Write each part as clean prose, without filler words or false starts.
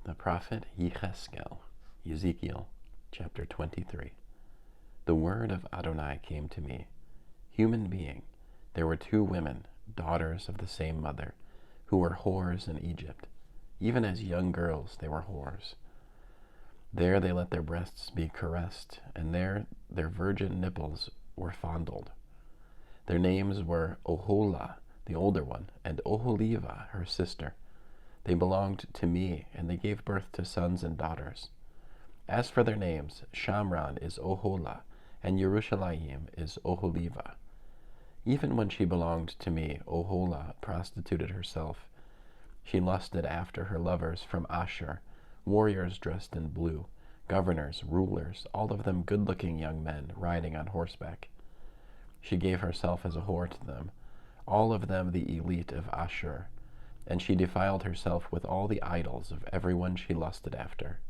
The prophet Yechezk'el, Ezekiel, chapter 23. The word of Adonai came to me. Human being, there were two women, daughters of the same mother, who were whores in Egypt. Even as young girls they were whores. There they let their breasts be caressed, and there their virgin nipples were fondled. Their names were Oholah, the older one, and Oholiva, her sister. They belonged to me, and they gave birth to sons and daughters. As for their names, Shamran is Oholah, and Yerushalayim is Oholiva. Even when she belonged to me, Oholah prostituted herself. She lusted after her lovers from Ashur, warriors dressed in blue, governors, rulers, all of them good-looking young men riding on horseback. She gave herself as a whore to them, all of them the elite of Ashur, and she defiled herself with all the idols of everyone she lusted after.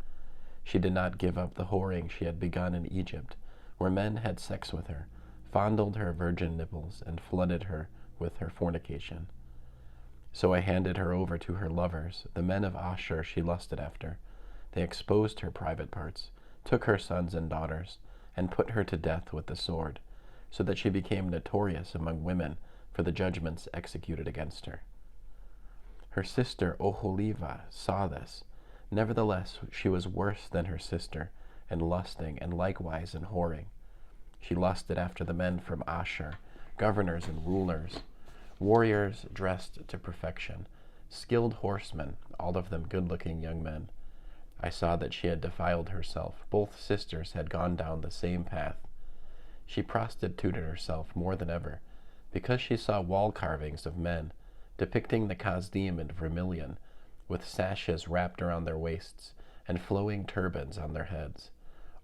She did not give up the whoring she had begun in Egypt, where men had sex with her, fondled her virgin nipples, and flooded her with her fornication. So I handed her over to her lovers, the men of Ashur she lusted after. They exposed her private parts, took her sons and daughters, and put her to death with the sword, so that she became notorious among women for the judgments executed against her. Her sister Oholiva saw this. Nevertheless, she was worse than her sister, in lusting and likewise in whoring. She lusted after the men from Ashur, governors and rulers, warriors dressed to perfection, skilled horsemen, all of them good-looking young men. I saw that she had defiled herself. Both sisters had gone down the same path. She prostituted herself more than ever, because she saw wall carvings of men, depicting the Kasdim in vermilion, with sashes wrapped around their waists and flowing turbans on their heads,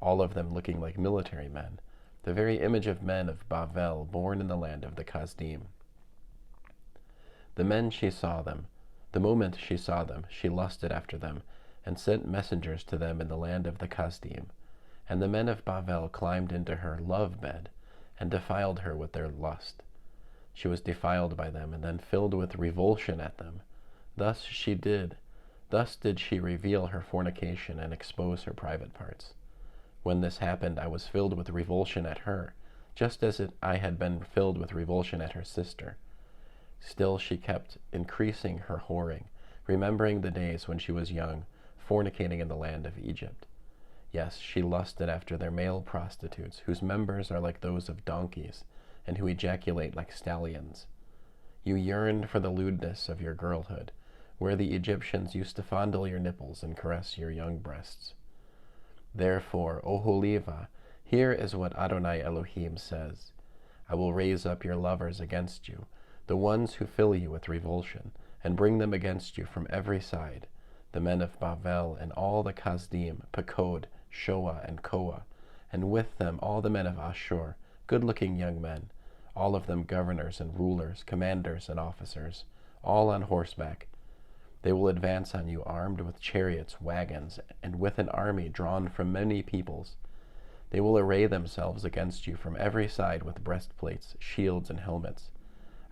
all of them looking like military men, the very image of men of Bavel born in the land of the Kasdim. The moment she saw them, she lusted after them, and sent messengers to them in the land of the Kasdim. And the men of Bavel climbed into her love bed, and defiled her with their lust. She was defiled by them, and then filled with revulsion at them. Thus did she reveal her fornication and expose her private parts. When this happened, I was filled with revulsion at her, just as I had been filled with revulsion at her sister. Still she kept increasing her whoring, remembering the days when she was young, fornicating in the land of Egypt. Yes, she lusted after their male prostitutes, whose members are like those of donkeys, and who ejaculate like stallions. You yearned for the lewdness of your girlhood, where the Egyptians used to fondle your nipples and caress your young breasts. Therefore, Oholiva, here is what Adonai Elohim says. I will raise up your lovers against you, the ones who fill you with revulsion, and bring them against you from every side, the men of Bavel and all the Kasdim, Pekod, Shoa, and Koa, and with them all the men of Ashur, good-looking young men, all of them governors and rulers, commanders and officers, all on horseback. They will advance on you armed with chariots, wagons, and with an army drawn from many peoples. They will array themselves against you from every side with breastplates, shields, and helmets.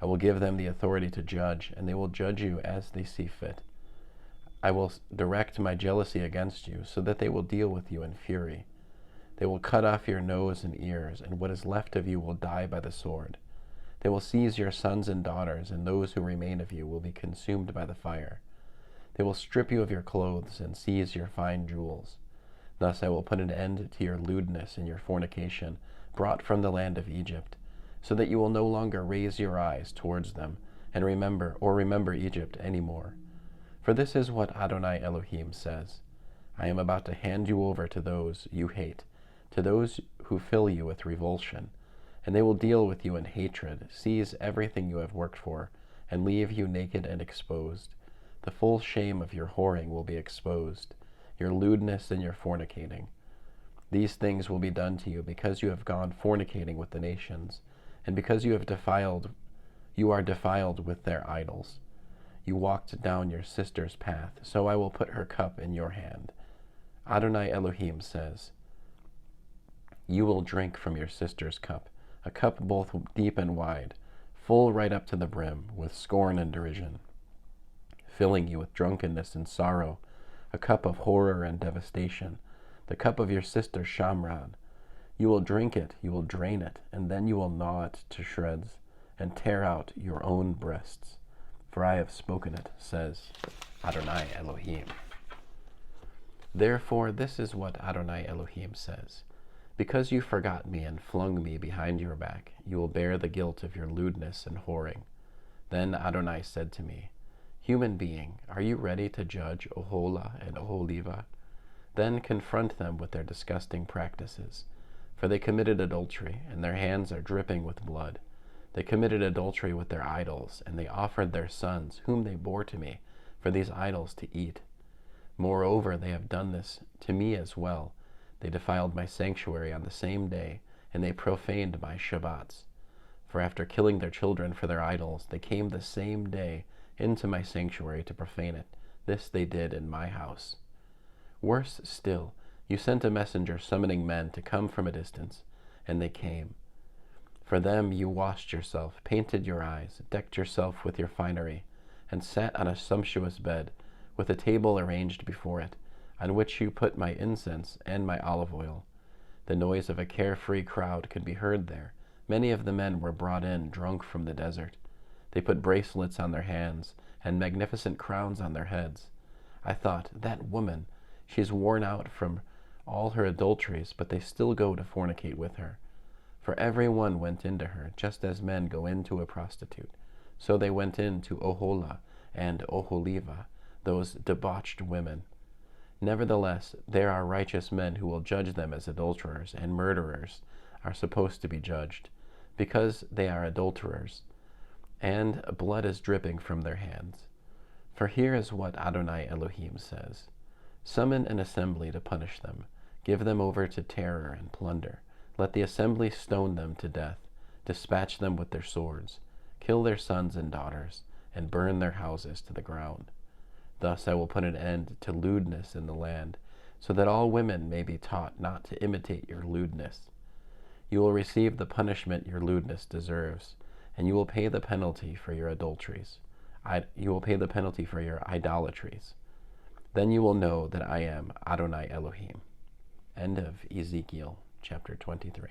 I will give them the authority to judge, and they will judge you as they see fit. I will direct my jealousy against you, so that they will deal with you in fury. They will cut off your nose and ears, and what is left of you will die by the sword. They will seize your sons and daughters, and those who remain of you will be consumed by the fire. They will strip you of your clothes and seize your fine jewels. Thus I will put an end to your lewdness and your fornication, brought from the land of Egypt, so that you will no longer raise your eyes towards them, and remember Egypt any more. For this is what Adonai Elohim says. I am about to hand you over to those you hate, to those who fill you with revulsion, and they will deal with you in hatred, seize everything you have worked for, and leave you naked and exposed. The full shame of your whoring will be exposed, your lewdness and your fornicating. These things will be done to you because you have gone fornicating with the nations, and because you are defiled with their idols. You walked down your sister's path, so I will put her cup in your hand. Adonai Elohim says, you will drink from your sister's cup, a cup both deep and wide, full right up to the brim, with scorn and derision, filling you with drunkenness and sorrow, a cup of horror and devastation, the cup of your sister Shamran. You will drink it, you will drain it, and then you will gnaw it to shreds, and tear out your own breasts. For I have spoken it, says Adonai Elohim. Therefore this is what Adonai Elohim says. Because you forgot me and flung me behind your back, you will bear the guilt of your lewdness and whoring. Then Adonai said to me, Human being, are you ready to judge Oholah and Oholiba? Then confront them with their disgusting practices. For they committed adultery, and their hands are dripping with blood. They committed adultery with their idols, and they offered their sons, whom they bore to me, for these idols to eat. Moreover, they have done this to me as well. They defiled my sanctuary on the same day, and they profaned my Shabbats. For after killing their children for their idols, they came the same day into my sanctuary to profane it. This they did in my house. Worse still, you sent a messenger summoning men to come from a distance, and they came. For them you washed yourself, painted your eyes, decked yourself with your finery, and sat on a sumptuous bed, with a table arranged before it, on which you put my incense and my olive oil. The noise of a carefree crowd could be heard there. Many of the men were brought in, drunk from the desert. They put bracelets on their hands, and magnificent crowns on their heads. I thought, that woman, she's worn out from all her adulteries, but they still go to fornicate with her. For every one went into her, just as men go into a prostitute. So they went in to Oholah and Oholiba, those debauched women. Nevertheless, there are righteous men who will judge them as adulterers, and murderers are supposed to be judged, because they are adulterers, and blood is dripping from their hands. For here is what Adonai Elohim says. Summon an assembly to punish them. Give them over to terror and plunder. Let the assembly stone them to death. Dispatch them with their swords. Kill their sons and daughters, and burn their houses to the ground. Thus I will put an end to lewdness in the land, so that all women may be taught not to imitate your lewdness. You will receive the punishment your lewdness deserves, and you will pay the penalty for your adulteries. You will pay the penalty for your idolatries. Then you will know that I am Adonai Elohim. End of Ezekiel chapter 23.